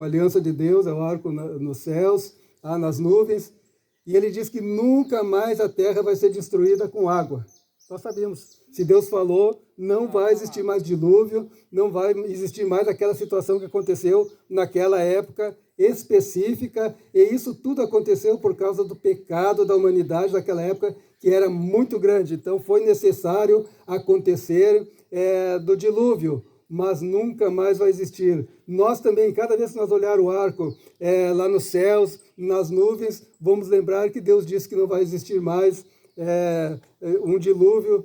A aliança de Deus é o arco nos céus, nas nuvens, e ele diz que nunca mais a terra vai ser destruída com água. Nós sabemos, se Deus falou, não vai existir mais dilúvio, não vai existir mais aquela situação que aconteceu naquela época específica, e isso tudo aconteceu por causa do pecado da humanidade daquela época, que era muito grande. Então foi necessário acontecer do dilúvio, mas nunca mais vai existir. Nós também, cada vez que nós olhar o arco lá nos céus, nas nuvens, vamos lembrar que Deus disse que não vai existir mais um dilúvio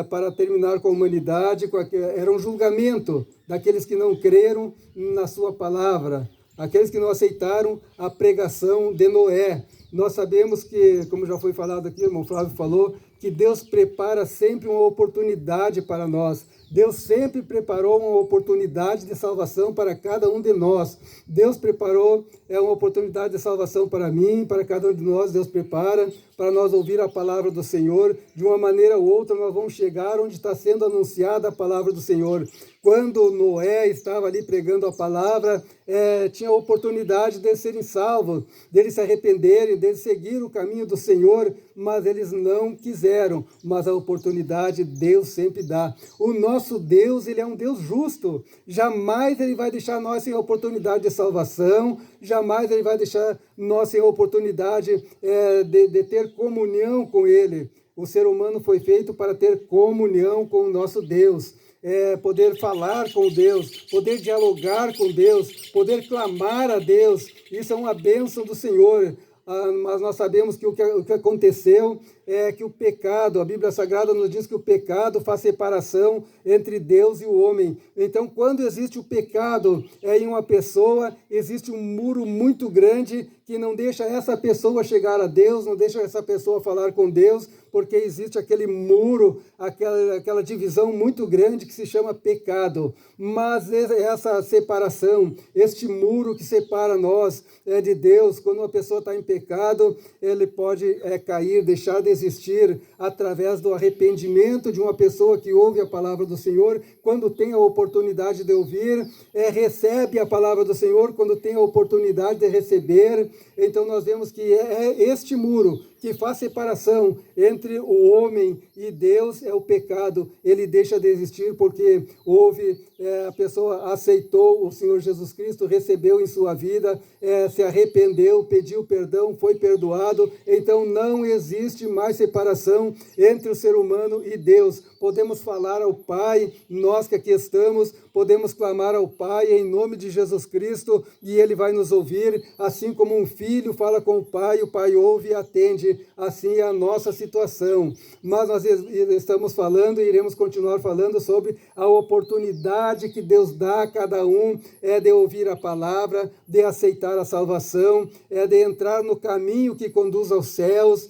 para terminar com a humanidade. Era um julgamento daqueles que não creram na sua palavra, aqueles que não aceitaram a pregação de Noé. Nós sabemos que, como já foi falado aqui, o irmão Flávio falou, que Deus prepara sempre uma oportunidade para nós. Deus sempre preparou uma oportunidade de salvação para cada um de nós. Deus preparou uma oportunidade de salvação para mim, para cada um de nós. Deus prepara para nós ouvir a palavra do Senhor. De uma maneira ou outra, nós vamos chegar onde está sendo anunciada a palavra do Senhor. Quando Noé estava ali pregando a palavra, tinha a oportunidade de serem salvos, deles se arrependerem, deles seguir o caminho do Senhor, mas eles não quiseram. Mas a oportunidade Deus sempre dá. O nosso Deus, ele é um Deus justo. Jamais ele vai deixar nós sem a oportunidade de salvação, jamais ele vai deixar nós sem a oportunidade de ter comunhão com ele. O ser humano foi feito para ter comunhão com o nosso Deus. Poder falar com Deus, poder dialogar com Deus, poder clamar a Deus. Isso é uma bênção do Senhor. Mas nós sabemos que o que aconteceu é que o pecado, a Bíblia Sagrada nos diz que o pecado faz separação entre Deus e o homem. Então, quando existe o pecado em uma pessoa, existe um muro muito grande que não deixa essa pessoa chegar a Deus, não deixa essa pessoa falar com Deus, porque existe aquele muro, aquela divisão muito grande que se chama pecado. Mas essa separação, este muro que separa nós de Deus, quando uma pessoa está em pecado, ele pode cair, deixar de existir através do arrependimento de uma pessoa que ouve a palavra do Senhor, quando tem a oportunidade de ouvir, recebe a palavra do Senhor, quando tem a oportunidade de receber. Então nós vemos que este muro que faz separação entre o homem e Deus é o pecado. Ele deixa de existir porque a pessoa aceitou o Senhor Jesus Cristo, recebeu em sua vida, se arrependeu, pediu perdão, foi perdoado. Então não existe mais separação entre o ser humano e Deus. Podemos falar ao Pai, nós que aqui estamos, podemos clamar ao Pai em nome de Jesus Cristo e Ele vai nos ouvir, assim como um filho fala com o Pai ouve e atende. Assim é a nossa situação. Mas nós estamos falando e iremos continuar falando sobre a oportunidade que Deus dá a cada um, de ouvir a palavra, de aceitar a salvação, de entrar no caminho que conduz aos céus,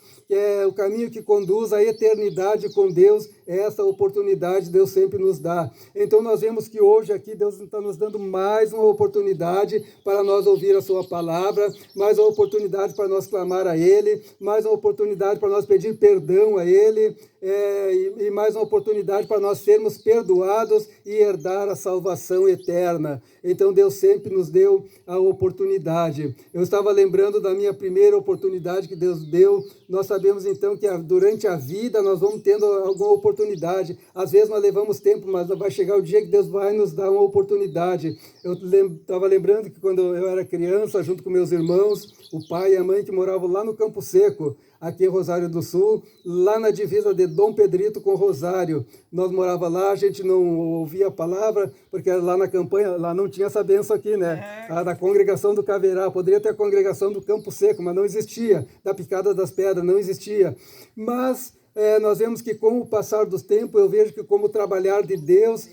o caminho que conduz à eternidade com Deus. Essa oportunidade Deus sempre nos dá. Então nós vemos que hoje aqui Deus está nos dando mais uma oportunidade para nós ouvir a sua palavra, mais uma oportunidade para nós clamar a Ele, mais uma oportunidade para nós pedir perdão a Ele, e mais uma oportunidade para nós sermos perdoados e herdar a salvação eterna. Então Deus sempre nos deu a oportunidade. Eu estava lembrando da minha primeira oportunidade que Deus deu. Nós sabemos então que durante a vida nós vamos tendo alguma oportunidade. Às vezes nós levamos tempo, mas vai chegar o dia que Deus vai nos dar uma oportunidade. Eu estava lembrando que quando eu era criança, junto com meus irmãos, o pai e a mãe que moravam lá no Campo Seco, aqui em Rosário do Sul, lá na divisa de Dom Pedrito com Rosário. Nós morávamos lá, a gente não ouvia a palavra, porque lá na campanha, lá não tinha essa benção aqui, né? A da congregação do Caverá, poderia ter a congregação do Campo Seco, mas não existia. Da Picada das Pedras, não existia. Mas nós vemos que com o passar dos tempos, eu vejo que como trabalhar de Deus,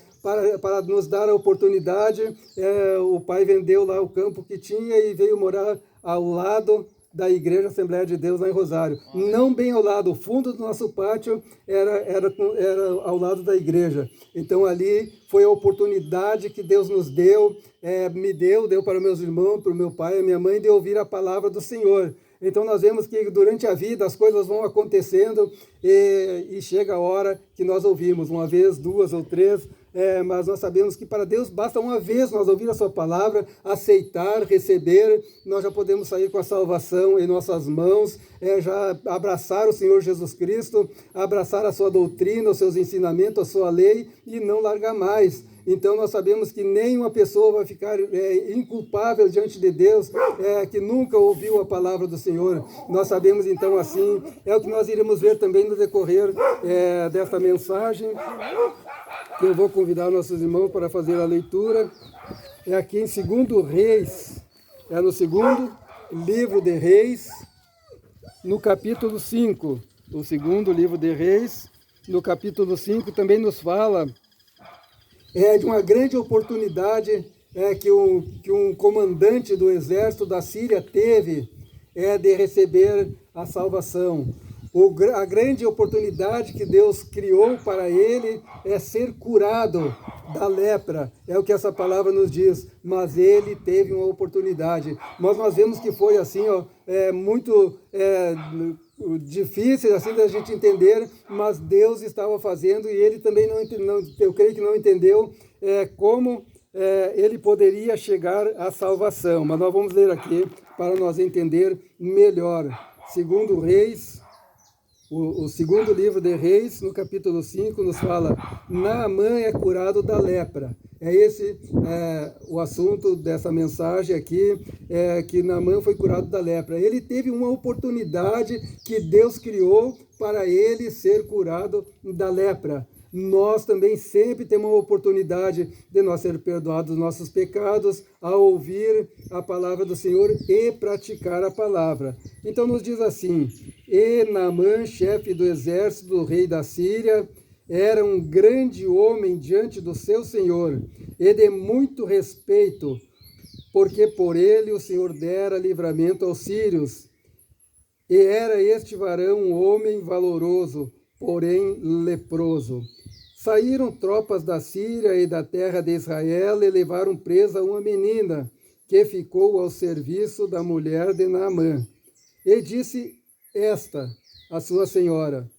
para nos dar a oportunidade, o pai vendeu lá o campo que tinha e veio morar ao lado da Igreja Assembleia de Deus lá em Rosário. Não bem ao lado, o fundo do nosso pátio era ao lado da igreja. Então ali foi a oportunidade que Deus nos deu, deu para meus irmãos, para o meu pai e a minha mãe, de ouvir a palavra do Senhor. Então nós vemos que durante a vida as coisas vão acontecendo e chega a hora que nós ouvimos, uma vez, duas ou três, mas nós sabemos que para Deus basta uma vez nós ouvir a sua palavra, aceitar, receber, nós já podemos sair com a salvação em nossas mãos, já abraçar o Senhor Jesus Cristo, abraçar a sua doutrina, os seus ensinamentos, a sua lei e não largar mais. Então nós sabemos que nenhuma pessoa vai ficar inculpável diante de Deus, que nunca ouviu a palavra do Senhor. Nós sabemos então assim, é o que nós iremos ver também no decorrer desta mensagem, que eu vou convidar nossos irmãos para fazer a leitura. É aqui em 2 Reis, no segundo livro de Reis, no capítulo 5. O segundo livro de Reis, no capítulo 5, também nos fala de uma grande oportunidade que um comandante do exército da Síria teve de receber a salvação. A grande oportunidade que Deus criou para ele é ser curado da lepra. É o que essa palavra nos diz. Mas ele teve uma oportunidade. Mas nós vemos que foi assim, muito difícil assim da gente entender, mas Deus estava fazendo e ele também eu creio que não entendeu como ele poderia chegar à salvação. Mas nós vamos ler aqui para nós entender melhor. Segundo Reis, o segundo livro de Reis, no capítulo 5, nos fala: Naamã é curado da lepra. É esse o assunto dessa mensagem aqui, que Naamã foi curado da lepra. Ele teve uma oportunidade que Deus criou para ele ser curado da lepra. Nós também sempre temos uma oportunidade de nós ser perdoados dos nossos pecados ao ouvir a palavra do Senhor e praticar a palavra. Então nos diz assim: E Naamã, chefe do exército do rei da Síria, era um grande homem diante do seu Senhor e de muito respeito, porque por ele o Senhor dera livramento aos sírios. E era este varão um homem valoroso, porém leproso. Saíram tropas da Síria e da terra de Israel e levaram presa uma menina, que ficou ao serviço da mulher de Naamã. E disse esta, a sua senhora: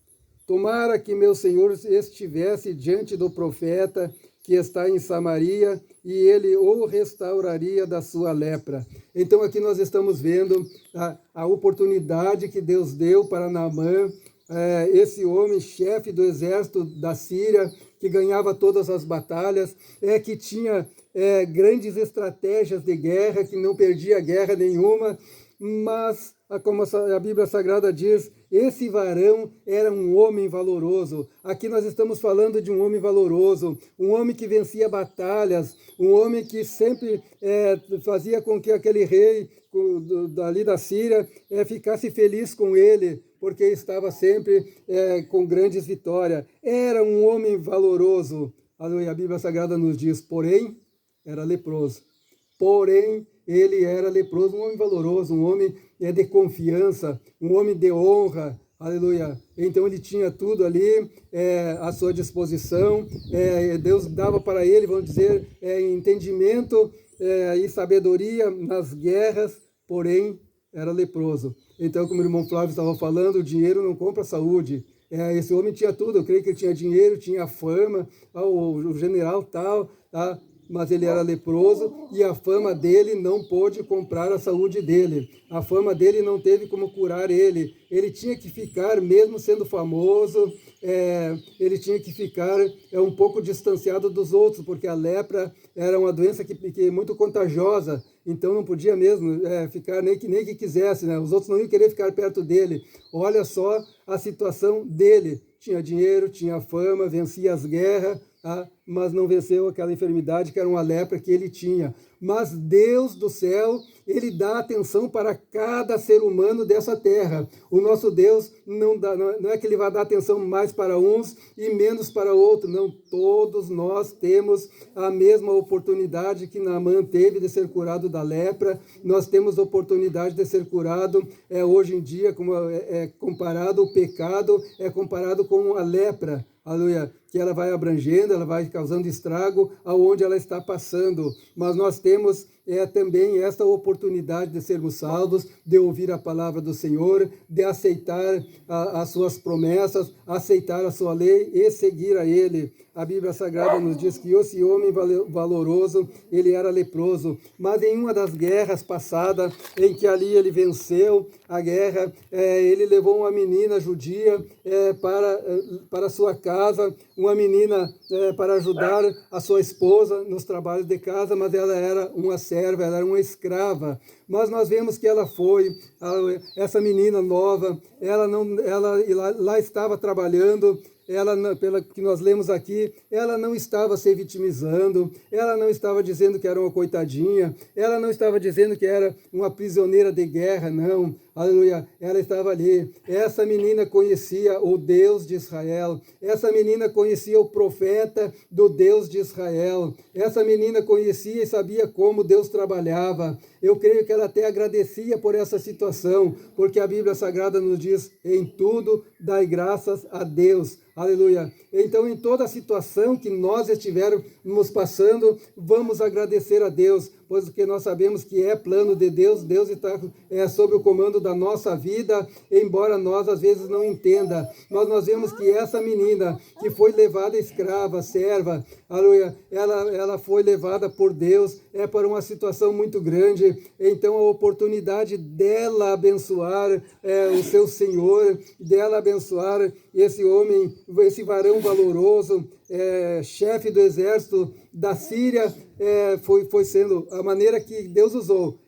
Tomara que meu senhor estivesse diante do profeta que está em Samaria, e ele o restauraria da sua lepra. Então aqui nós estamos vendo a oportunidade que Deus deu para Naamã, esse homem, chefe do exército da Síria, que ganhava todas as batalhas, que tinha grandes estratégias de guerra, que não perdia guerra nenhuma, mas, como a Bíblia Sagrada diz, esse varão era um homem valoroso. Aqui nós estamos falando de um homem valoroso, um homem que vencia batalhas, um homem que sempre fazia com que aquele rei dali da Síria ficasse feliz com ele, porque estava sempre com grandes vitórias. Era um homem valoroso. A Bíblia Sagrada nos diz, porém, era leproso. Porém, ele era leproso, um homem valoroso, um homem de confiança, um homem de honra, aleluia. Então ele tinha tudo ali à sua disposição, Deus dava para ele, vamos dizer, entendimento e sabedoria nas guerras, porém era leproso. Então, como o irmão Flávio estava falando, o dinheiro não compra saúde. Esse homem tinha tudo, eu creio que ele tinha dinheiro, tinha fama, o general tal, tá? Mas ele era leproso e a fama dele não pôde comprar a saúde dele. A fama dele não teve como curar ele. Ele tinha que ficar, mesmo sendo famoso, ele tinha que ficar um pouco distanciado dos outros, porque a lepra era uma doença que é muito contagiosa, então não podia mesmo ficar nem que quisesse, né? Os outros não iam querer ficar perto dele. Olha só a situação dele. Tinha dinheiro, tinha fama, vencia as guerras, mas não venceu aquela enfermidade que era uma lepra que ele tinha. Mas Deus do céu, ele dá atenção para cada ser humano dessa terra. O nosso Deus não é que ele vai dar atenção mais para uns e menos para outros. Não, todos nós temos a mesma oportunidade que Naamã teve de ser curado da lepra. Nós temos oportunidade de ser curado hoje em dia, como comparado o pecado, comparado com a lepra. Aleluia, que ela vai abrangendo, ela vai causando estrago aonde ela está passando. Mas nós temos é também esta oportunidade de sermos salvos, de ouvir a palavra do Senhor, de aceitar as suas promessas, aceitar a sua lei e seguir a Ele. A Bíblia Sagrada nos diz que esse homem valoroso, ele era leproso, mas em uma das guerras passadas, em que ali ele venceu a guerra, ele levou uma menina judia para sua casa, uma menina para ajudar a sua esposa nos trabalhos de casa, mas ela era uma serva, ela era uma escrava. Mas nós vemos que ela foi, essa menina nova, ela lá estava trabalhando. Ela, pela que nós lemos aqui, ela não estava se vitimizando, ela não estava dizendo que era uma coitadinha, ela não estava dizendo que era uma prisioneira de guerra, não. Aleluia, ela estava ali. Essa menina conhecia o Deus de Israel, essa menina conhecia o profeta do Deus de Israel, essa menina conhecia e sabia como Deus trabalhava. Eu creio que ela até agradecia por essa situação, porque a Bíblia Sagrada nos diz, em tudo dai graças a Deus. Aleluia. Então, em toda situação que nós estivermos passando, vamos agradecer a Deus, pois que nós sabemos que é plano de Deus, Deus está sob o comando da nossa vida, embora nós às vezes não entenda. Mas nós vemos que essa menina que foi levada escrava, serva, aleluia, ela foi levada por Deus, para uma situação muito grande. Então a oportunidade dela abençoar o seu Senhor, dela abençoar esse homem, esse varão valoroso, chefe do exército da Síria, foi sendo a maneira que Deus usou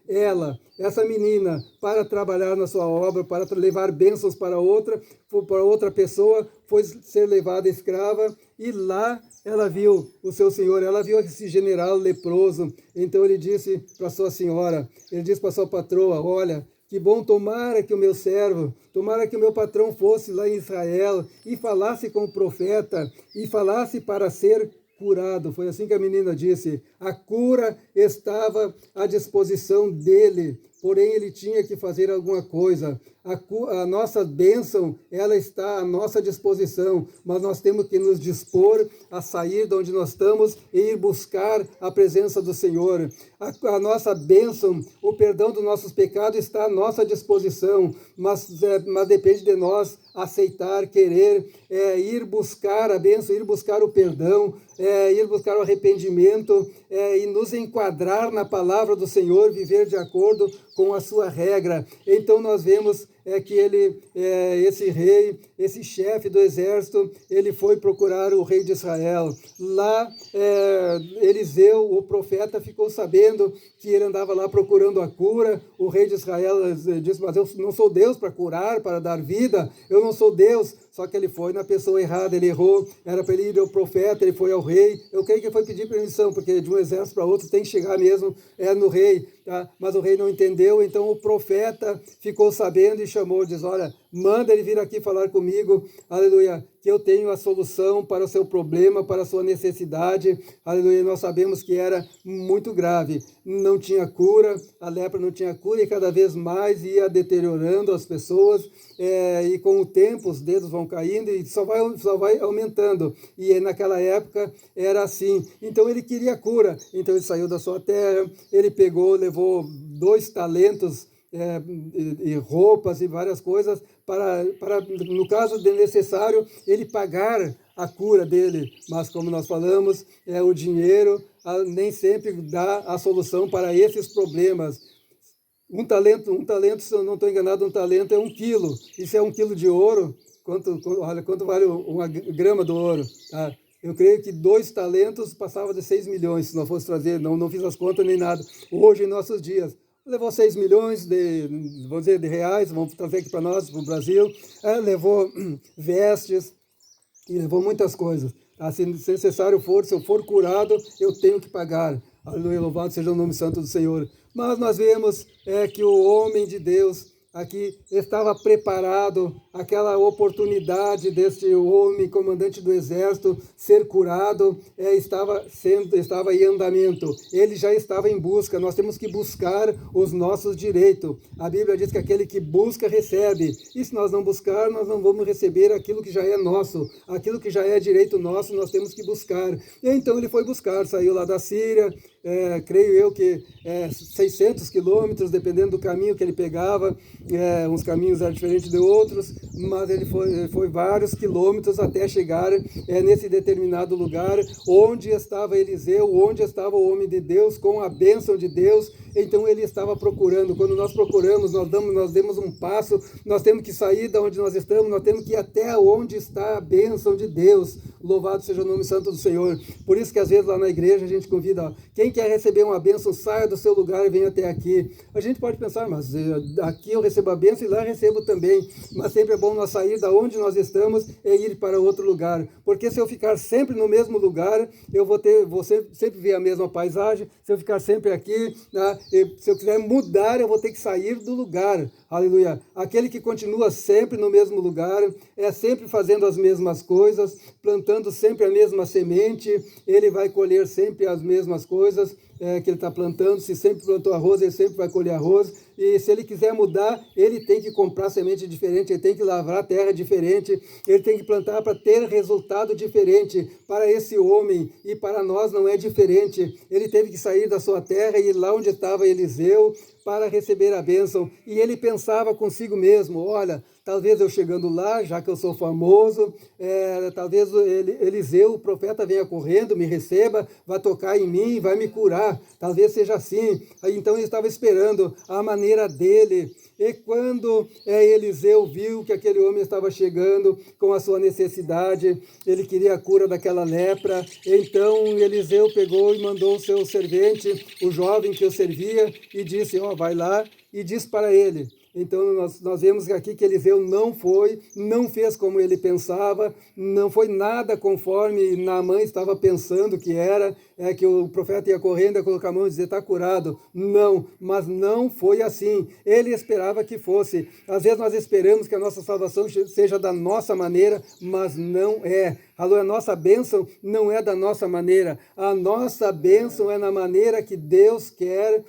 essa menina, para trabalhar na sua obra, para levar bênçãos para outra pessoa, foi ser levada escrava, e lá ela viu o seu senhor, ela viu esse general leproso. Então ele disse para sua senhora, ele disse para sua patroa, olha, que bom, tomara que o meu servo, tomara que o meu patrão fosse lá em Israel e falasse com o profeta, e falasse para ser curado. Foi assim que a menina disse. A cura estava à disposição dele, porém ele tinha que fazer alguma coisa. A nossa bênção, ela está à nossa disposição, mas nós temos que nos dispor a sair de onde nós estamos e ir buscar a presença do Senhor. A nossa bênção, o perdão dos nossos pecados está à nossa disposição, mas depende de nós aceitar, querer, ir buscar a bênção, ir buscar o perdão, ir buscar o arrependimento, e nos enquadrar na palavra do Senhor, viver de acordo com a sua regra. Então nós vemos que esse rei, esse chefe do exército, ele foi procurar o rei de Israel. Lá, Eliseu, o profeta, ficou sabendo que ele andava lá procurando a cura. O rei de Israel disse, mas eu não sou Deus para curar, para dar vida, eu não sou Deus. Só que ele foi na pessoa errada, ele errou, era para ele ir ao profeta, ele foi ao rei. Eu creio que ele foi pedir permissão, porque de um exército para outro tem que chegar mesmo no rei, tá? Mas o rei não entendeu, então o profeta ficou sabendo e chamou, diz, olha, manda ele vir aqui falar comigo, aleluia, que eu tenho a solução para o seu problema, para a sua necessidade, aleluia. Nós sabemos que era muito grave, não tinha cura, a lepra não tinha cura, e cada vez mais ia deteriorando as pessoas, e com o tempo os dedos vão caindo e só vai aumentando, e naquela época era assim. Então ele queria cura, então ele saiu da sua terra, ele pegou, levou 2 talentos, e roupas e várias coisas, para, no caso de necessário, ele pagar a cura dele. Mas como nós falamos, o dinheiro nem sempre dá a solução para esses problemas. Um talento, se eu não estou enganado, um talento é 1 quilo. Isso é 1 quilo de ouro. Olha, quanto vale uma grama do ouro? Tá? Eu creio que 2 talentos passava de 6 milhões, se não fosse trazer, não fiz as contas nem nada. Hoje, em nossos dias, levou 6 milhões vamos dizer, de reais, vamos trazer aqui para nós, para o Brasil. Levou vestes e levou muitas coisas. Tá? Se necessário for, se eu for curado, eu tenho que pagar. Aleluia, louvado seja o nome santo do Senhor. Mas nós vemos que o homem de Deus aqui estava preparado aquela oportunidade deste homem, comandante do exército, ser curado, estava em andamento. Ele já estava em busca. Nós temos que buscar os nossos direitos. A Bíblia diz que aquele que busca, recebe. E se nós não buscar, nós não vamos receber aquilo que já é nosso. Aquilo que já é direito nosso, nós temos que buscar. E então ele foi buscar, saiu lá da Síria, creio eu que 600 quilômetros, dependendo do caminho que ele pegava, uns caminhos eram diferentes de outros, mas ele foi vários quilômetros até chegar nesse determinado lugar onde estava Eliseu, onde estava o homem de Deus, com a bênção de Deus. Então ele estava procurando. Quando nós procuramos, nós demos um passo, nós temos que sair de onde nós estamos, nós temos que ir até onde está a bênção de Deus. Louvado seja o nome santo do Senhor. Por isso que às vezes lá na igreja a gente convida, quem quer receber uma bênção, saia do seu lugar e venha até aqui. A gente pode pensar, mas aqui eu recebo a bênção e lá recebo também. Mas sempre é bom nós sair da onde nós estamos e ir para outro lugar. Porque se eu ficar sempre no mesmo lugar, eu vou sempre ver a mesma paisagem. Se eu ficar sempre aqui, se eu quiser mudar, eu vou ter que sair do lugar. Aleluia. Aquele que continua sempre no mesmo lugar, sempre fazendo as mesmas coisas, plantando sempre a mesma semente, ele vai colher sempre as mesmas coisas que ele está plantando. Se sempre plantou arroz, ele sempre vai colher arroz. E se ele quiser mudar, ele tem que comprar semente diferente, ele tem que lavrar terra diferente, ele tem que plantar para ter resultado diferente. Para esse homem e para nós não é diferente. Ele teve que sair da sua terra e ir lá onde estava Eliseu para receber a bênção. E ele pensava consigo mesmo, olha, talvez eu chegando lá, já que eu sou famoso, talvez Eliseu, o profeta, venha correndo, me receba, vai tocar em mim, vai me curar. Talvez seja assim. Então ele estava esperando a maneira dele. E quando Eliseu viu que aquele homem estava chegando com a sua necessidade, ele queria a cura daquela lepra, então Eliseu pegou e mandou o seu servente, o jovem que o servia, e disse, vai lá e diz para ele. Então nós vemos aqui que Eliseu não fez como ele pensava, não foi nada conforme Naamã estava pensando que era, que o profeta ia correndo, ia colocar a mão e dizer, está curado. Não, mas não foi assim. Ele esperava que fosse. Às vezes nós esperamos que a nossa salvação seja da nossa maneira, mas não é. A nossa bênção não é da nossa maneira. A nossa bênção é na maneira que Deus quer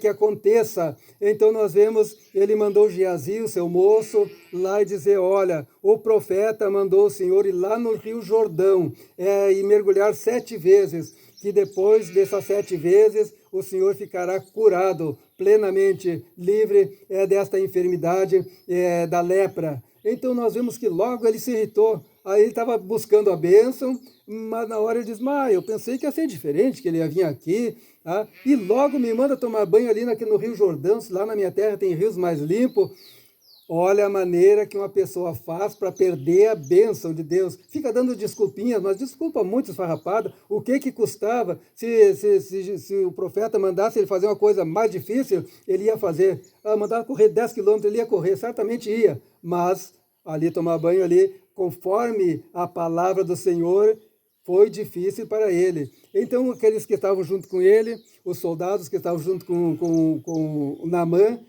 que aconteça. Então nós vemos, ele mandou Geazi, o seu moço, lá e dizer, olha, o profeta mandou o Senhor ir lá no Rio Jordão e mergulhar 7 vezes, que depois dessas 7 vezes o Senhor ficará curado, plenamente livre desta enfermidade, da lepra. Então nós vemos que logo ele se irritou. Aí ele estava buscando a bênção, mas na hora ele diz, eu pensei que ia ser diferente, que ele ia vir aqui, e logo me manda tomar banho ali no Rio Jordão, se lá na minha terra tem rios mais limpos. Olha a maneira que uma pessoa faz para perder a bênção de Deus. Fica dando desculpinhas, mas desculpa muito esfarrapada. O que custava? Se o profeta mandasse ele fazer uma coisa mais difícil, ele ia fazer. Mandar correr 10 quilômetros, ele ia correr, certamente ia. Mas ali tomar banho ali, conforme a palavra do Senhor, foi difícil para ele. Então aqueles que estavam junto com ele, os soldados que estavam junto com Naamã,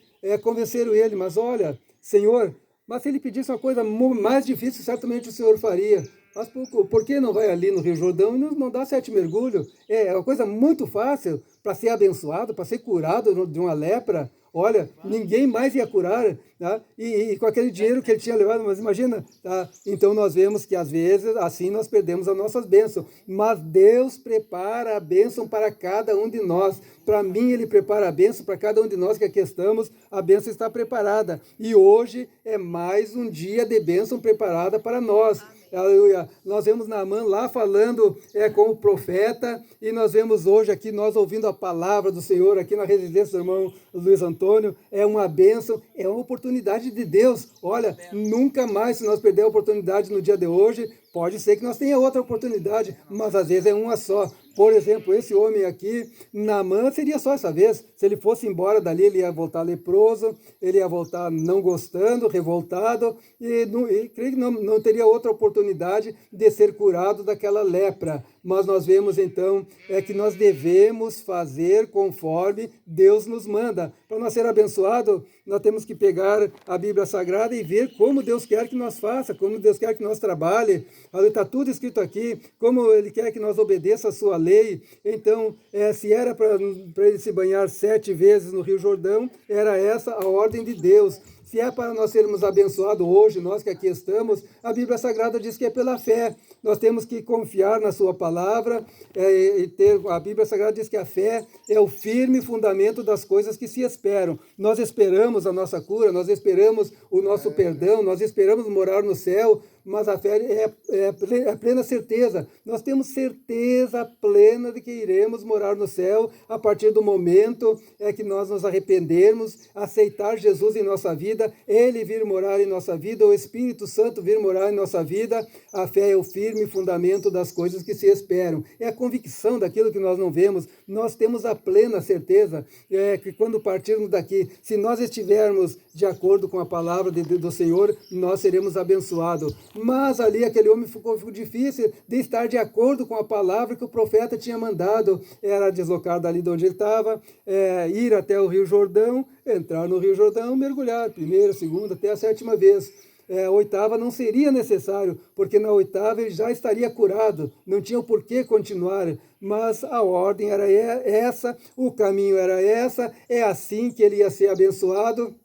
convenceram ele, mas olha, Senhor, mas se ele pedisse uma coisa mais difícil, certamente o Senhor faria. Mas por que não vai ali no Rio Jordão e não dá 7 mergulhos? É uma coisa muito fácil para ser abençoado, para ser curado de uma lepra. Olha, ninguém mais ia curar, tá? E com aquele dinheiro que ele tinha levado, mas imagina, tá? Então nós vemos que às vezes assim nós perdemos as nossas bênçãos, mas Deus prepara a bênção para cada um de nós. Para mim ele prepara a bênção, para cada um de nós que aqui estamos, a bênção está preparada. E hoje é mais um dia de bênção preparada para nós. Aleluia. Nós vemos Naamã lá falando com o profeta, e nós vemos hoje aqui, nós ouvindo a palavra do Senhor aqui na residência do irmão Luiz Antônio. É uma bênção, é uma oportunidade de Deus. Olha, nunca mais, se nós perder a oportunidade no dia de hoje, pode ser que nós tenha outra oportunidade, mas às vezes é uma só. Por exemplo, esse homem aqui, Naamã, seria só essa vez. Se ele fosse embora dali, ele ia voltar leproso, ele ia voltar não gostando, revoltado, e creio que não teria outra oportunidade de ser curado daquela lepra. mas nós vemos então que nós devemos fazer conforme Deus nos manda. Para nós ser abençoado, nós temos que pegar a Bíblia Sagrada e ver como Deus quer que nós faça, como Deus quer que nós trabalhe. Está tudo escrito aqui, como Ele quer que nós obedeça a sua lei. Então, se era para ele se banhar 7 vezes no Rio Jordão, era essa a ordem de Deus. Se é para nós sermos abençoados hoje, nós que aqui estamos, a Bíblia Sagrada diz que é pela fé. Nós temos que confiar na sua palavra, a Bíblia Sagrada diz que a fé é o firme fundamento das coisas que se esperam. Nós esperamos a nossa cura, nós esperamos o nosso perdão, nós esperamos morar no céu, mas a fé é plena certeza. Nós temos certeza plena de que iremos morar no céu a partir do momento que nós nos arrependermos, aceitar Jesus em nossa vida, Ele vir morar em nossa vida, o Espírito Santo vir morar em nossa vida. A fé é o firme fundamento das coisas que se esperam. É a convicção daquilo que nós não vemos. Nós temos a plena certeza que quando partirmos daqui, se nós estivermos de acordo com a palavra do Senhor, nós seremos abençoados. Mas ali aquele homem ficou difícil de estar de acordo com a palavra que o profeta tinha mandado. Era deslocar dali de onde ele estava, ir até o Rio Jordão, entrar no Rio Jordão, mergulhar, primeira, segunda, até a 7ª vez. A 8ª não seria necessário, porque na 8ª ele já estaria curado, não tinha o porquê continuar, mas a ordem era essa, o caminho era essa, é assim que ele ia ser abençoado,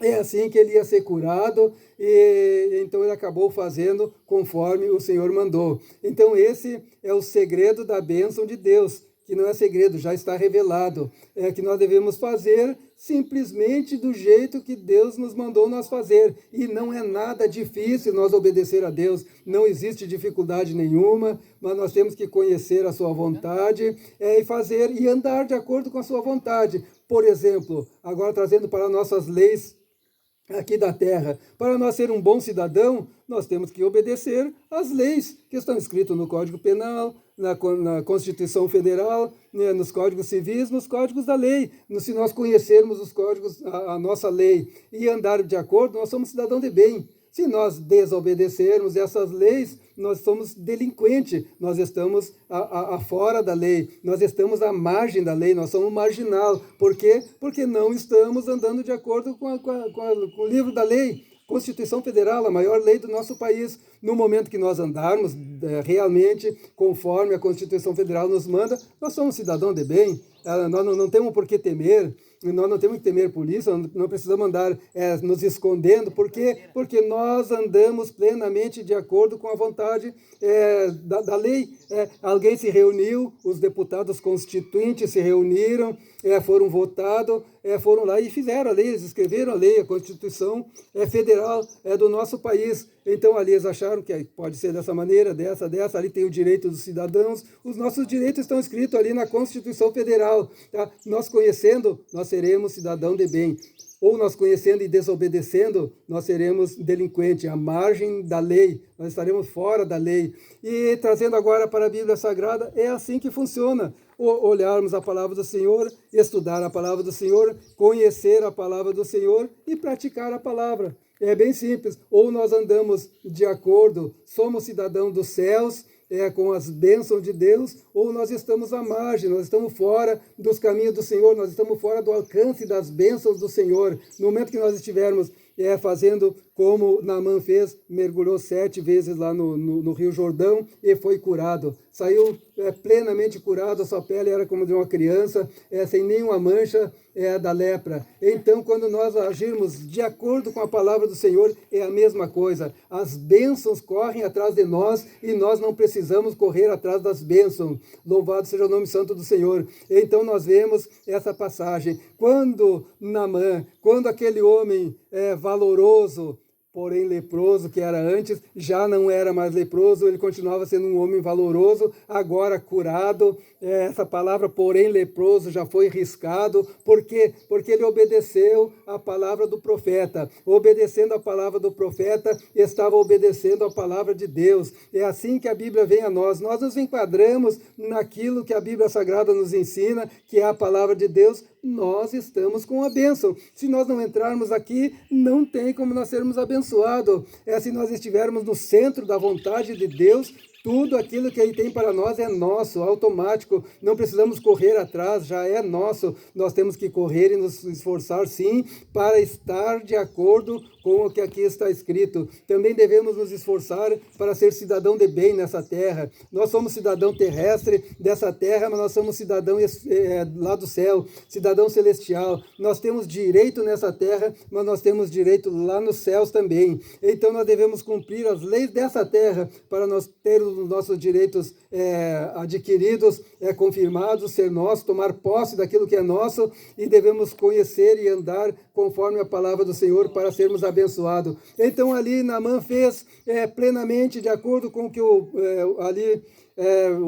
é assim que ele ia ser curado, e então ele acabou fazendo conforme o Senhor mandou. Então esse é o segredo da bênção de Deus, que não é segredo, já está revelado, que nós devemos fazer simplesmente do jeito que Deus nos mandou nós fazer, e não é nada difícil nós obedecer a Deus, não existe dificuldade nenhuma, mas nós temos que conhecer a sua vontade e fazer e andar de acordo com a sua vontade. Por exemplo, agora trazendo para nossas leis aqui da terra, para nós ser um bom cidadão, nós temos que obedecer às leis que estão escritas no Código Penal, na Constituição Federal, nos Códigos Civis, nos Códigos da Lei. Se nós conhecermos os códigos, a nossa lei, e andar de acordo, nós somos cidadão de bem. Se nós desobedecermos essas leis, nós somos delinquentes, nós estamos fora da lei, nós estamos à margem da lei, nós somos marginal. Por quê? Porque não estamos andando de acordo com o livro da lei. Constituição Federal, a maior lei do nosso país. No momento que nós andarmos realmente conforme a Constituição Federal nos manda, nós somos cidadão de bem, nós não temos por que temer, nós não temos que temer polícia, não precisamos andar nos escondendo. Por quê? Porque nós andamos plenamente de acordo com a vontade da lei. Alguém se reuniu, os deputados constituintes se reuniram, foram votados, foram lá e fizeram a lei, eles escreveram a lei, a Constituição Federal do nosso país. Então ali eles acharam que pode ser dessa maneira, dessa, ali tem o direito dos cidadãos, os nossos direitos estão escritos ali na Constituição Federal. Tá? Nós conhecendo, nós seremos cidadão de bem. Ou nós conhecendo e desobedecendo, nós seremos delinquentes, à margem da lei, nós estaremos fora da lei. E trazendo agora para a Bíblia Sagrada, é assim que funciona. Olharmos a palavra do Senhor, estudar a palavra do Senhor, conhecer a palavra do Senhor e praticar a palavra. É bem simples. Ou nós andamos de acordo, somos cidadão dos céus, com as bênçãos de Deus, ou nós estamos à margem, nós estamos fora dos caminhos do Senhor, nós estamos fora do alcance das bênçãos do Senhor. No momento que nós estivermos fazendo como Naamã fez, mergulhou 7 vezes lá no Rio Jordão e foi curado. Saiu plenamente curado, a sua pele era como de uma criança, sem nenhuma mancha da lepra. Então, quando nós agirmos de acordo com a palavra do Senhor, é a mesma coisa. As bênçãos correm atrás de nós e nós não precisamos correr atrás das bênçãos. Louvado seja o nome santo do Senhor. Então, nós vemos essa passagem. Quando Naamã, quando aquele homem valoroso, porém leproso, que era antes, já não era mais leproso, ele continuava sendo um homem valoroso, agora curado. Essa palavra, porém leproso, já foi riscado. Por quê? Porque ele obedeceu a palavra do profeta. Obedecendo a palavra do profeta, estava obedecendo a palavra de Deus. É assim que a Bíblia vem a nós. Nós nos enquadramos naquilo que a Bíblia Sagrada nos ensina, que é a palavra de Deus. Nós estamos com a bênção. Se nós não entrarmos aqui, não tem como nós sermos abençoados. Se nós estivermos no centro da vontade de Deus, Tudo aquilo que Ele tem para nós é nosso, automático, não precisamos correr atrás, já é nosso. Nós temos que correr e nos esforçar, sim, para estar de acordo com o que aqui está escrito. Também devemos nos esforçar para ser cidadão de bem nessa terra. Nós somos cidadão terrestre dessa terra, mas nós somos cidadão lá do céu, cidadão celestial. Nós temos direito nessa terra, mas nós temos direito lá nos céus também. Então nós devemos cumprir as leis dessa terra para nós ter os nossos direitos adquiridos, confirmados, ser nosso, tomar posse daquilo que é nosso, e devemos conhecer e andar conforme a palavra do Senhor para sermos abençoados. Então ali Naamã fez plenamente de acordo com o que o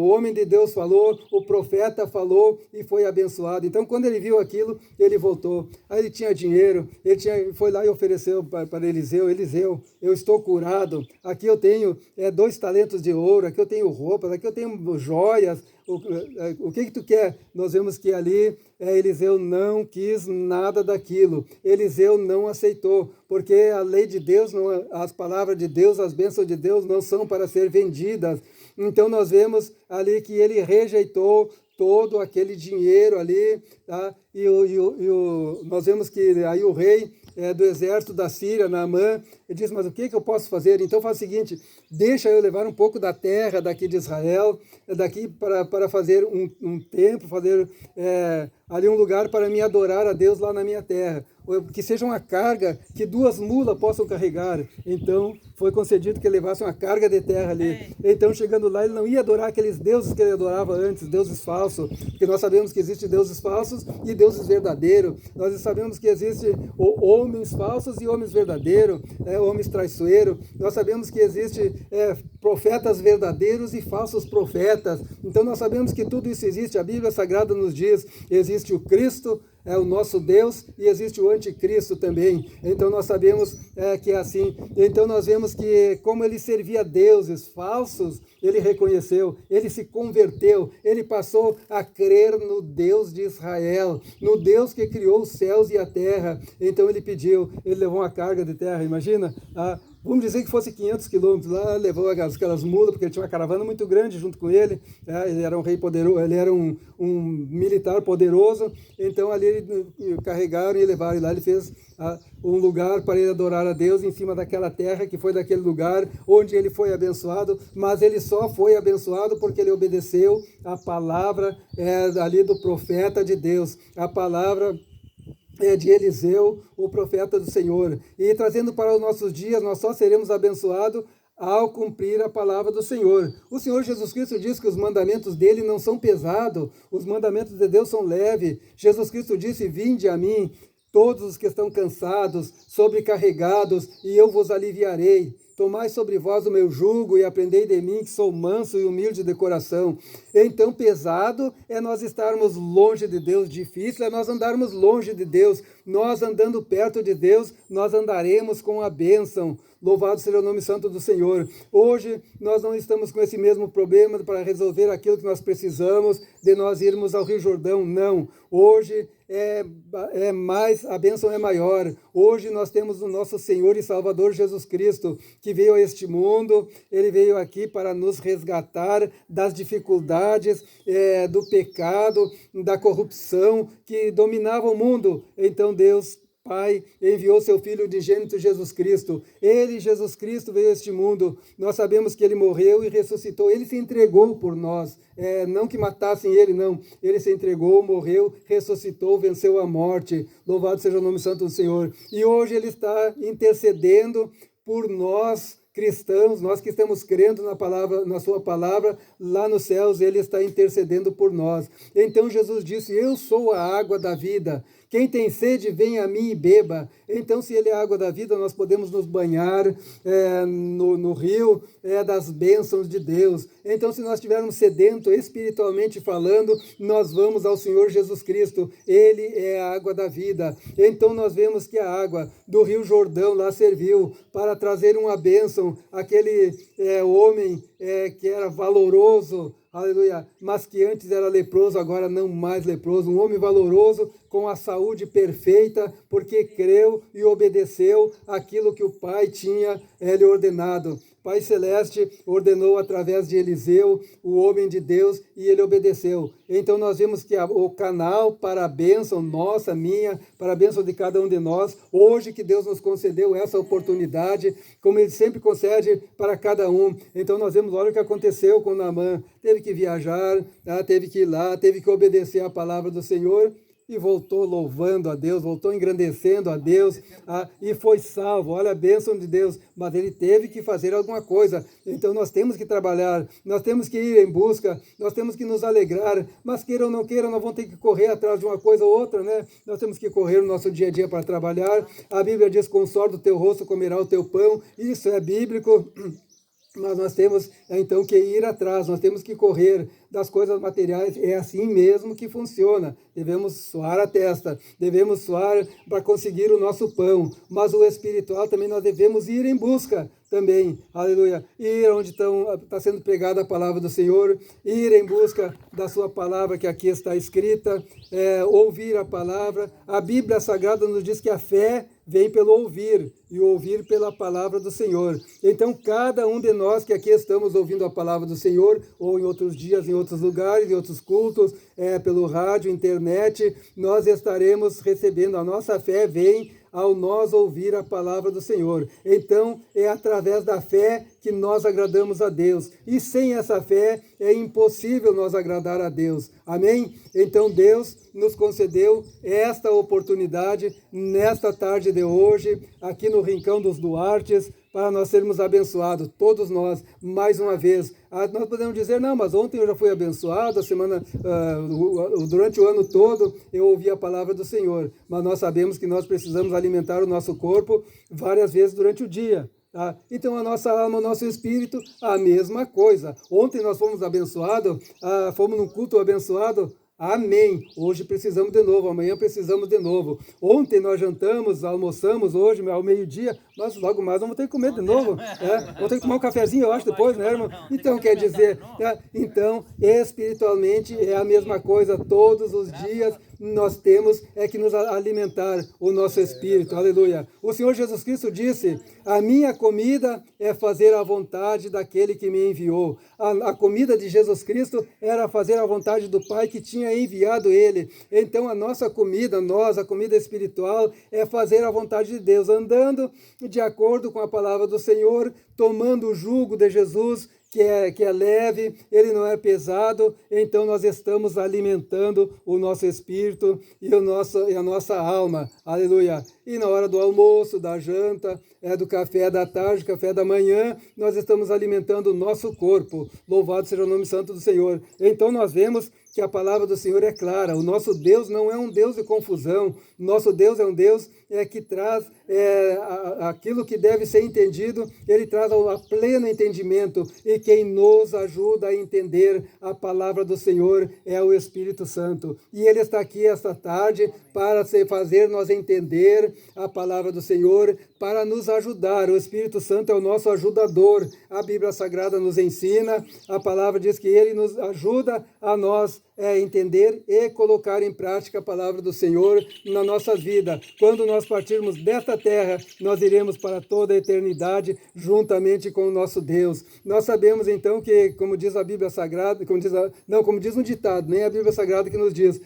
homem de Deus falou, o profeta falou, e foi abençoado. Então, quando ele viu aquilo, ele voltou. Aí ele tinha dinheiro, foi lá e ofereceu para Eliseu: Eliseu, eu estou curado, aqui eu tenho 2 talentos de ouro, aqui eu tenho roupas, aqui eu tenho joias, o que tu quer? Nós vemos que ali Eliseu não quis nada daquilo. Eliseu não aceitou, porque a lei de Deus, as palavras de Deus, as bênçãos de Deus não são para ser vendidas. Então nós vemos ali que ele rejeitou todo aquele dinheiro ali, tá? Nós vemos que aí o rei do exército da Síria, Naamã, ele diz: mas o que eu posso fazer? Então faz o seguinte: deixa eu levar um pouco da terra daqui de Israel, daqui para fazer um templo, fazer ali um lugar para me adorar a Deus lá na minha terra, que seja uma carga que 2 mulas possam carregar. Então foi concedido que ele levasse uma carga de terra ali. Então, chegando lá, ele não ia adorar aqueles deuses que ele adorava antes, deuses falsos, porque nós sabemos que existem deuses falsos e deuses verdadeiros. Nós sabemos que existem homens falsos e homens verdadeiros, homens traiçoeiros. Nós sabemos que existem profetas verdadeiros e falsos profetas. Então nós sabemos que tudo isso existe. A Bíblia Sagrada nos diz: existe o Cristo, o nosso Deus, e existe o anticristo também. Então nós sabemos que é assim. Então nós vemos que, como ele servia deuses falsos, ele reconheceu, ele se converteu, ele passou a crer no Deus de Israel, no Deus que criou os céus e a terra. Então ele levou uma carga de terra, imagina, vamos dizer que fosse 500 quilômetros, lá levou aquelas mulas, porque ele tinha uma caravana muito grande junto com ele, ele era um rei poderoso, ele era um militar poderoso. Então ali carregaram e levaram, e lá ele fez um lugar para ele adorar a Deus em cima daquela terra, que foi daquele lugar onde ele foi abençoado. Mas ele só foi abençoado porque ele obedeceu a palavra ali do profeta de Deus, a palavra de Eliseu, o profeta do Senhor. E trazendo para os nossos dias, nós só seremos abençoados ao cumprir a palavra do Senhor. O Senhor Jesus Cristo diz que os mandamentos dele não são pesados, os mandamentos de Deus são leves. Jesus Cristo disse: vinde a mim, todos os que estão cansados, sobrecarregados, e eu vos aliviarei. Tomai sobre vós o meu jugo e aprendei de mim, que sou manso e humilde de coração. Então, pesado é nós estarmos longe de Deus, difícil é nós andarmos longe de Deus. Nós andando perto de Deus, nós andaremos com a bênção. Louvado seja o nome santo do Senhor. Hoje nós não estamos com esse mesmo problema para resolver aquilo que nós precisamos, de nós irmos ao Rio Jordão, não. Hoje a bênção é maior. Hoje nós temos o nosso Senhor e Salvador Jesus Cristo, que veio a este mundo. Ele veio aqui para nos resgatar das dificuldades, do pecado, da corrupção que dominava o mundo. Então Deus Pai enviou seu Filho unigênito Jesus Cristo. Ele, Jesus Cristo, veio a este mundo. Nós sabemos que ele morreu e ressuscitou. Ele se entregou por nós. Não que matassem ele, não. Ele se entregou, morreu, ressuscitou, venceu a morte. Louvado seja o nome santo do Senhor. E hoje ele está intercedendo por nós, cristãos, nós que estamos crendo na sua palavra, lá nos céus, ele está intercedendo por nós. Então Jesus disse: eu sou a água da vida. Quem tem sede, venha a mim e beba. Então, se ele é a água da vida, nós podemos nos banhar no rio das bênçãos de Deus. Então, se nós estivermos sedentos, espiritualmente falando, nós vamos ao Senhor Jesus Cristo. Ele é a água da vida. Então, nós vemos que a água do Rio Jordão lá serviu para trazer uma bênção. Aquele homem que era valoroso, aleluia, mas que antes era leproso, agora não mais leproso. Um homem valoroso com a saúde perfeita, porque creu e obedeceu aquilo que o Pai tinha lhe ordenado. Pai Celeste ordenou através de Eliseu, o homem de Deus, e ele obedeceu. Então nós vimos que o canal para a bênção nossa, minha, para a bênção de cada um de nós, hoje que Deus nos concedeu essa oportunidade, como Ele sempre concede para cada um. Então nós vemos, olha o que aconteceu com Naamã, teve que viajar, teve que ir lá, teve que obedecer a palavra do Senhor, e voltou louvando a Deus, voltou engrandecendo a Deus, e foi salvo. Olha a bênção de Deus, mas ele teve que fazer alguma coisa. Então nós temos que trabalhar, nós temos que ir em busca, nós temos que nos alegrar, mas queira ou não queira, nós vamos ter que correr atrás de uma coisa ou outra, né? Nós temos que correr no nosso dia a dia para trabalhar. A Bíblia diz, com o suor do teu rosto comerá o teu pão. Isso é bíblico. Mas nós temos, então, que ir atrás, nós temos que correr das coisas materiais, é assim mesmo que funciona. Devemos suar a testa, devemos suar para conseguir o nosso pão, mas o espiritual também nós devemos ir em busca também, aleluia, ir onde está sendo pregada a palavra do Senhor, ir em busca da sua palavra que aqui está escrita, ouvir a palavra. A Bíblia Sagrada nos diz que a fé vem pelo ouvir, e ouvir pela palavra do Senhor. Então, cada um de nós que aqui estamos ouvindo a palavra do Senhor, ou em outros dias, em outros lugares, em outros cultos, pelo rádio, internet, nós estaremos recebendo. A nossa fé vem ao nós ouvir a palavra do Senhor. Então, é através da fé que nós agradamos a Deus. E sem essa fé, é impossível nós agradar a Deus. Amém? Então, Deus nos concedeu esta oportunidade, nesta tarde de hoje, aqui no Rincão dos Duartes, para nós sermos abençoados, todos nós, mais uma vez. Nós podemos dizer, não, mas ontem eu já fui abençoado, durante o ano todo eu ouvi a palavra do Senhor. Mas nós sabemos que nós precisamos alimentar o nosso corpo várias vezes durante o dia. Então a nossa alma, o nosso espírito, a mesma coisa. Ontem nós fomos abençoados, fomos num culto abençoado. Amém. Hoje precisamos de novo, amanhã precisamos de novo. Ontem nós jantamos, almoçamos, hoje ao meio-dia, mas logo mais vamos ter que comer de novo. Vamos ter que tomar um cafezinho, eu acho, depois, né, irmão? Então, quer dizer, então, espiritualmente é a mesma coisa, todos os dias nós temos que nos alimentar o nosso espírito, aleluia. O Senhor Jesus Cristo disse, a minha comida é fazer a vontade daquele que me enviou. A comida de Jesus Cristo era fazer a vontade do Pai que tinha enviado ele. Então a nossa comida, a comida espiritual, é fazer a vontade de Deus, andando de acordo com a palavra do Senhor, tomando o jugo de Jesus, que é leve, ele não é pesado. Então nós estamos alimentando o nosso espírito e a nossa alma, aleluia. E na hora do almoço, da janta, do café da tarde, café da manhã, nós estamos alimentando o nosso corpo. Louvado seja o nome santo do Senhor. Então nós vemos que a palavra do Senhor é clara. O nosso Deus não é um Deus de confusão. Nosso Deus é um Deus que traz aquilo que deve ser entendido, ele traz a pleno entendimento. E quem nos ajuda a entender a palavra do Senhor é o Espírito Santo. E ele está aqui esta tarde para fazer nós entender a palavra do Senhor, para nos ajudar. O Espírito Santo é o nosso ajudador. A Bíblia Sagrada nos ensina, a palavra diz que ele nos ajuda a nós entender e colocar em prática a palavra do Senhor na nossa vida. Quando nós partirmos desta terra, nós iremos para toda a eternidade juntamente com o nosso Deus. Nós sabemos então que, como diz a Bíblia Sagrada, como diz um ditado, nem a Bíblia Sagrada que nos diz,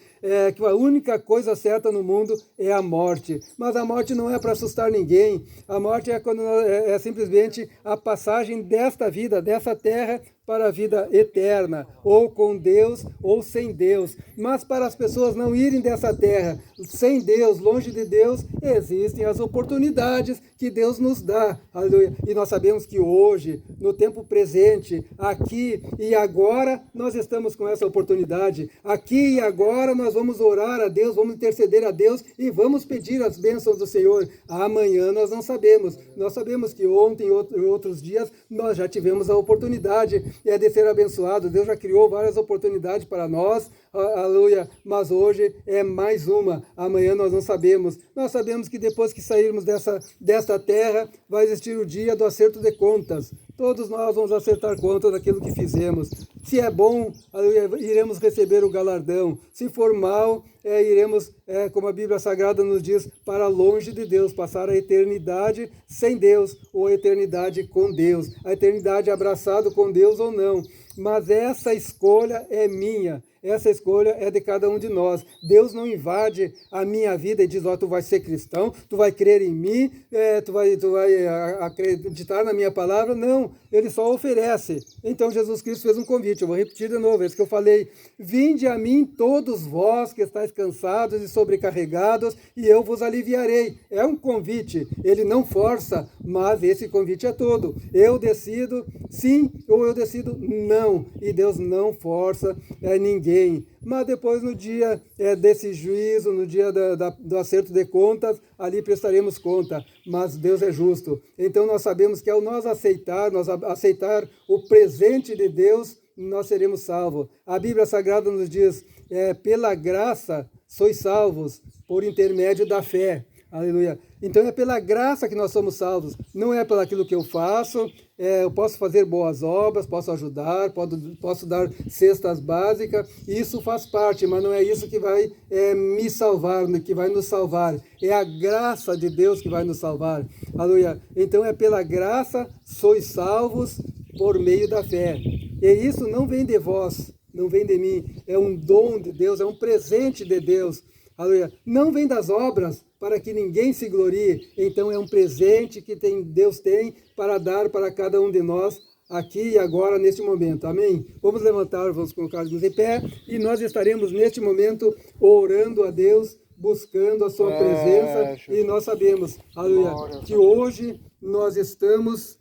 que a única coisa certa no mundo é a morte. Mas a morte não é para assustar ninguém. A morte é simplesmente a passagem desta vida, dessa terra, para a vida eterna, ou com Deus, ou sem Deus. Mas para as pessoas não irem dessa terra sem Deus, longe de Deus, existem as oportunidades que Deus nos dá. Aleluia. E nós sabemos que hoje, no tempo presente, aqui e agora, nós estamos com essa oportunidade. Aqui e agora nós vamos orar a Deus, vamos interceder a Deus e vamos pedir as bênçãos do Senhor. Amanhã nós não sabemos. Nós sabemos que ontem e outros dias nós já tivemos a oportunidade de ser abençoado. Deus já criou várias oportunidades para nós. aleluia, mas hoje é mais uma, amanhã nós não sabemos. Nós sabemos que depois que sairmos desta terra, vai existir o dia do acerto de contas. Todos nós vamos acertar conta daquilo que fizemos. Se é bom, aleluia, iremos receber o galardão. Se for mal, iremos, como a Bíblia Sagrada nos diz, para longe de Deus, passar a eternidade sem Deus, ou a eternidade com Deus. A eternidade abraçado com Deus ou não. Mas essa escolha é minha. Essa escolha é de cada um de nós. Deus não invade a minha vida e diz, tu vai ser cristão, tu vai crer em mim, tu vai acreditar na minha palavra. Não, ele só oferece. Então Jesus Cristo fez um convite, eu vou repetir de novo, esse que eu falei, vinde a mim todos vós que estáis cansados e sobrecarregados, e eu vos aliviarei. É um convite, ele não força, mas esse convite é todo. Eu decido sim ou eu decido não, e Deus não força ninguém. Mas depois no dia desse juízo, no dia do acerto de contas, ali prestaremos conta, mas Deus é justo. Então nós sabemos que ao nós aceitar o presente de Deus, nós seremos salvos. A Bíblia Sagrada nos diz, pela graça sois salvos, por intermédio da fé. Aleluia. Então é pela graça que nós somos salvos, não é pelo aquilo que eu faço. Eu posso fazer boas obras, posso ajudar, posso dar cestas básicas, isso faz parte, mas não é isso que vai me salvar, que vai nos salvar. É a graça de Deus que vai nos salvar. Aleluia. Então é pela graça sois salvos por meio da fé. E isso não vem de vós, não vem de mim, é um dom de Deus, é um presente de Deus. Aleluia. Não vem das obras, para que ninguém se glorie. Então é um presente que Deus tem para dar para cada um de nós aqui e agora, neste momento. Amém? Vamos levantar, vamos colocar-nos em pé e nós estaremos neste momento orando a Deus, buscando a sua presença, e nós sabemos, aleluia, que hoje nós estamos